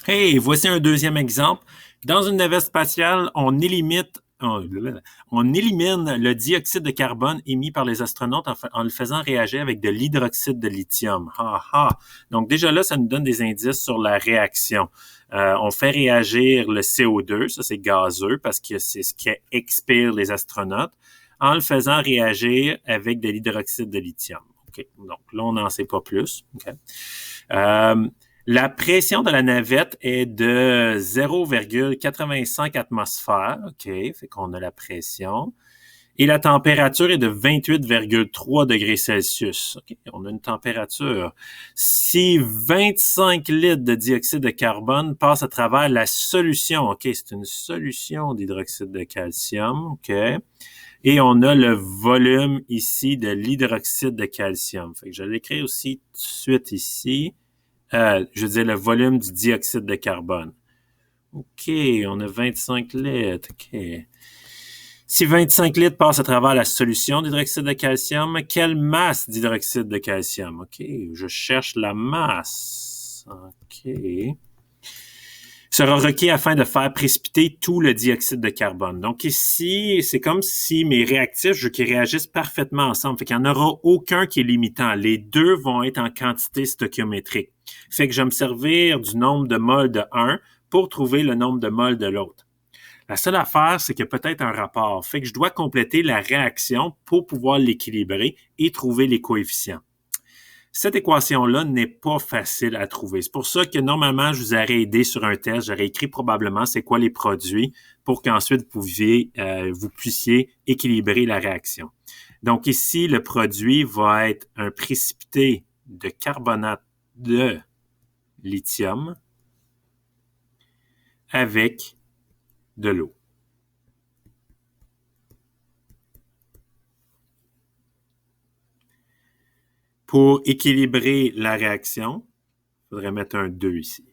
Hey, voici un deuxième exemple. Dans une navette spatiale, on élimine le dioxyde de carbone émis par les astronautes en le faisant réagir avec de l'hydroxyde de lithium. Ha, ha. Donc déjà là, ça nous donne des indices sur la réaction. On fait réagir le CO2, ça c'est gazeux parce que c'est ce qu'expirent les astronautes, en le faisant réagir avec de l'hydroxyde de lithium. Okay. Donc là, on n'en sait pas plus. Okay. La pression de la navette est de 0,85 atmosphères. OK, fait qu'on a la pression. Et la température est de 28,3 degrés Celsius. OK, on a une température. Si 25 litres de dioxyde de carbone passent à travers la solution, OK, c'est une solution d'hydroxyde de calcium, OK, et on a le volume ici de l'hydroxyde de calcium. Fait que je l'écris aussi tout de suite ici. Je veux dire le volume du dioxyde de carbone. OK, on a 25 litres. OK. Si 25 litres passent à travers la solution d'hydroxyde de calcium, quelle masse d'hydroxyde de calcium? OK, je cherche la masse. OK. Sera requis afin de faire précipiter tout le dioxyde de carbone. Donc ici, c'est comme si mes réactifs, je veux qu'ils réagissent parfaitement ensemble. Fait qu'il n'y en aura aucun qui est limitant. Les deux vont être en quantité stoichiométrique. Fait que je vais me servir du nombre de moles de un pour trouver le nombre de moles de l'autre. La seule affaire, c'est qu'il y a peut-être un rapport. Fait que je dois compléter la réaction pour pouvoir l'équilibrer et trouver les coefficients. Cette équation-là n'est pas facile à trouver. C'est pour ça que normalement, je vous aurais aidé sur un test. J'aurais écrit probablement c'est quoi les produits pour qu'ensuite vous puissiez équilibrer la réaction. Donc ici, le produit va être un précipité de carbonate de lithium avec de l'eau. Pour équilibrer la réaction, il faudrait mettre un 2 ici.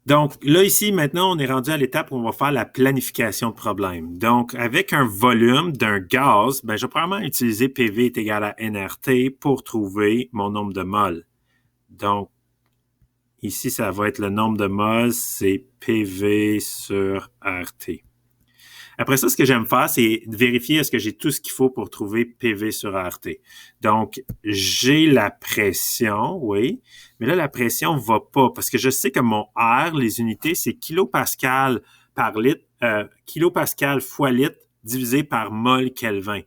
Donc, là, ici, maintenant, on est rendu à l'étape où on va faire la planification de problème. Donc, avec un volume d'un gaz, je vais probablement utiliser PV est égal à nRT pour trouver mon nombre de moles. Donc, ici, ça va être le nombre de moles, c'est PV sur RT. Après ça, ce que j'aime faire, c'est vérifier est-ce que j'ai tout ce qu'il faut pour trouver PV sur RT. Donc, j'ai la pression, oui, mais là, la pression ne va pas parce que je sais que mon R, les unités, c'est kilopascal par litre, kilopascal fois litre divisé par mol Kelvin.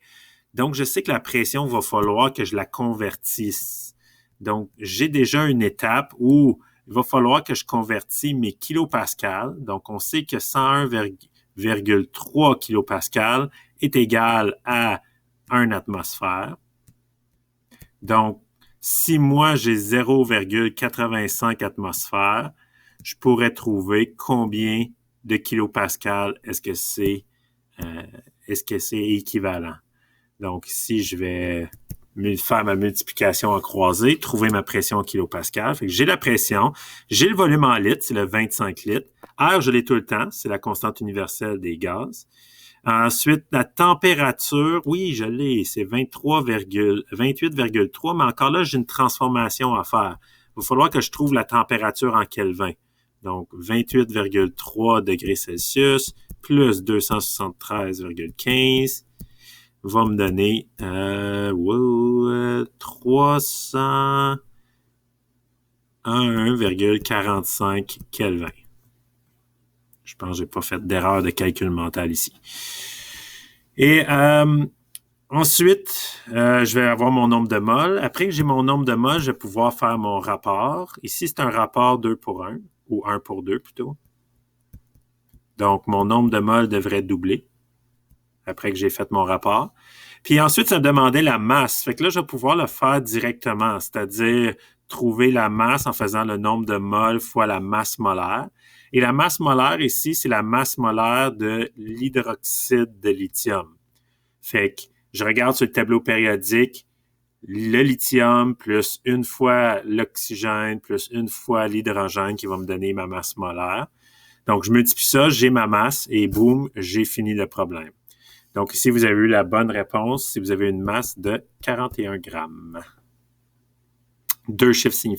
Donc, je sais que la pression, va falloir que je la convertisse. Donc, j'ai déjà une étape où il va falloir que je convertis mes kilopascals. Donc, on sait que 101,3 kilopascal est égal à 1 atmosphère. Donc, si moi j'ai 0,85 atmosphères, je pourrais trouver combien de kilopascal est-ce que c'est équivalent. Donc, ici, je vais faire ma multiplication en croisée, trouver ma pression en kilopascal. Fait que j'ai la pression, j'ai le volume en litres, c'est le 25 litres. R, je l'ai tout le temps, c'est la constante universelle des gaz. Ensuite, la température, oui, je l'ai, c'est 28,3, mais encore là, j'ai une transformation à faire. Il va falloir que je trouve la température en Kelvin. Donc, 28,3 degrés Celsius plus 273,15 va me donner 301,45 Kelvin. Je pense que je n'ai pas fait d'erreur de calcul mental ici. Et ensuite, je vais avoir mon nombre de moles. Après que j'ai mon nombre de moles, je vais pouvoir faire mon rapport. Ici, c'est un rapport 2 pour 1, ou 1 pour 2 plutôt. Donc, mon nombre de moles devrait doubler après que j'ai fait mon rapport. Puis ensuite, ça me demandait la masse. Fait que là, je vais pouvoir le faire directement, c'est-à-dire trouver la masse en faisant le nombre de moles fois la masse molaire. Et la masse molaire ici, c'est la masse molaire de l'hydroxyde de lithium. Fait que je regarde sur le tableau périodique, le lithium plus une fois l'oxygène plus une fois l'hydrogène qui va me donner ma masse molaire. Donc, je multiplie ça, j'ai ma masse et boum, j'ai fini le problème. Donc, ici, vous avez eu la bonne réponse si vous avez une masse de 41 grammes. Deux chiffres significatifs.